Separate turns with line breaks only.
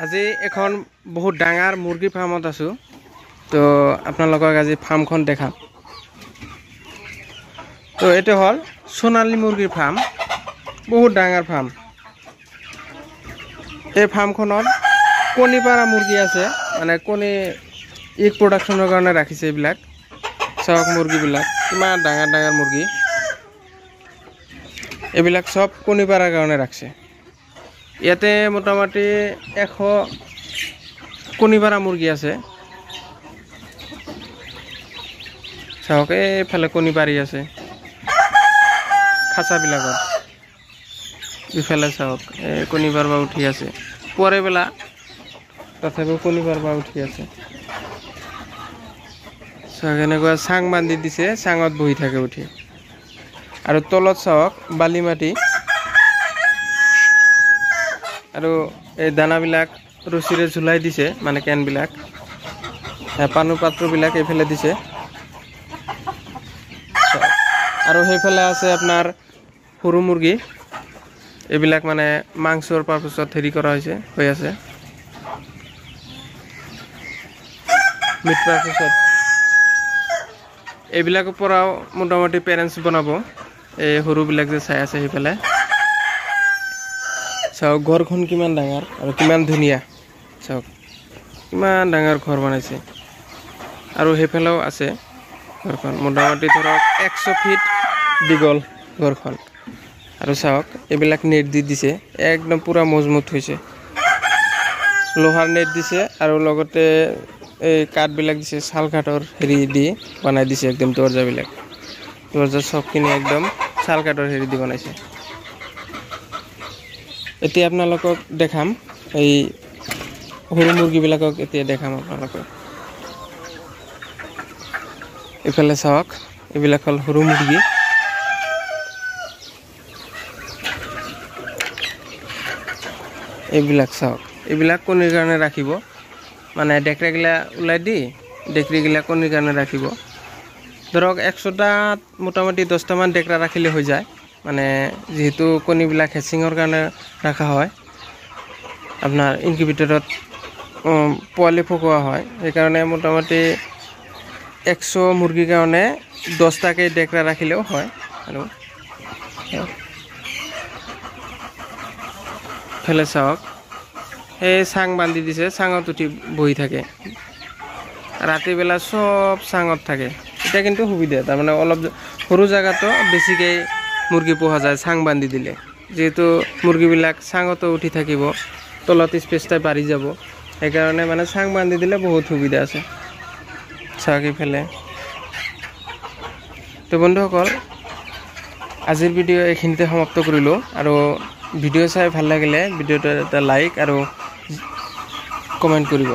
আজি এখন বহুত ডাঙৰ মুৰ্গী ফাৰ্মত আছো তো আপোনালোকক আজি ফাৰ্মখন দেখাম তো এটো হল সোণালী মুৰ্গীৰ ফাৰ্ম বহুত ডাঙৰ ফাৰ্ম এই ফাৰ্মখনত কণী পাৰা মুৰ্গী আছে মানে কণী ইক প্ৰডাকশনৰ কাৰণে ৰাখিছে এইবিলাক চাওক মুৰ্গী বিলাক কিমান ডাঙৰ ডাঙৰ মুৰ্গী এইবিলাক সব কণী পাৰাৰ কাৰণে ৰাখছে ইয়াতে মোটামুটি 100 কণী পাৰা মুৰ্গী আছে চাওক এইফালে কণী পাৰি আছে খাঁচা বিলাকত ইফালে চাওক কণী পাৰবা উঠি আছে পৰে বেলা তথাপিও কণী পাৰবা উঠি আছে চাওক এনেকুৱা চাং বান্ধি দিছে চাঙত বহি থাকে উঠি আৰু তলত চাওক বালি মাটি আৰু এই দানা বিলাক ৰছিৰে ঝুলাই দিছে মানে কেন বিলাক পানু পাত্ৰ বিলাক এইফালে দিছে আৰু সেইফালে আছে আপোনাৰ সৰু মুৰ্গী এইবিলাক মানে মাংসৰ পাৰপাছত হেৰি কৰা হৈছে হৈ আছে মিট পাৰপাছত এইবিলাকৰ পৰাও মোটামুটি পেৰেন্টস বনাব এই সৰু বিলাক যে চাই আছে সেইফালে চাওক ঘৰখন কিমান ডাঙৰ আৰু কিমান ধুনিয়া চাওক কিমান ডাঙৰ ঘৰ বনাইছে আৰু সেইফালেও আছে ঘৰখন মোটামুটি ধৰক 100 ফিট দীঘল ঘৰখন আৰু চাওক এইবিলাক নেট দি দিছে একদম পুৰা মজবুত হৈছে লোহাৰ নেট দিছে আৰু লগতে এই কাঠ বিলাক দিছে শাল কাঠৰ হেৰি দি বনাই দিছে একদম দৰজা বিলাক দৰজা সব কিনে একদম শাল কাঠৰ হেৰি দি বনাইছে এতিয়া আপোনালোকক দেখাম এই সৰু মুৰ্গী বিলাকক এতিয়া দেখাম আপোনালোকক ইফালে চাওক এইবিলাক হল সৰু মুৰ্গী এইবিলাক চাওক এইবিলাক কণীৰ কাৰণে ৰাখিব মানে ডেকৰাগিলা উলাই দি ডেকৰিগিলা কণীৰ কাৰণে ৰাখিব ধৰক 100টা মোটামুটি 10টা মান ডেকৰা ৰাখিলে হৈ যায় মানে যেহেতু কণীবিলাক হেচিংৰ কাৰণে ৰাখা হয় আপোনাৰ ইনকিউবেটৰত পোৱালি ফকোৱা হয় এই কাৰণে মোটামুটি 100 মুৰ্গীৰ কাৰণে 10টাকে ডেকৰা ৰাখিলেও হয় আৰু ফেলে চাওক এই চাং বান্ধি দিছে চাঙত উঠি বহি থাকে ৰাতি বেলা সব চাঙত থাকে এটা কিন্তু সুবিধা তাৰ মানে অলপ সৰু জায়গাতো বেছিকৈ মুৰ্গী পোহা যায় চাং বান্ধি দিলে যেহেতু মুৰ্গীবিলাক চাঙতো উঠি থাকিব তলত স্পেচটা বাঢ়ি যাব এই কাৰণে মানে চাং বান্ধি দিলে বহুত সুবিধা আছে চাওক ইফালে তো বন্ধুসকল আজিৰ ভিডিও এইখিনিতে সমাপ্ত কৰিলো আৰু ভিডিও চাই ভাল লাগিলে ভিডিওটো এটা লাইক আৰু কমেন্ট কৰিব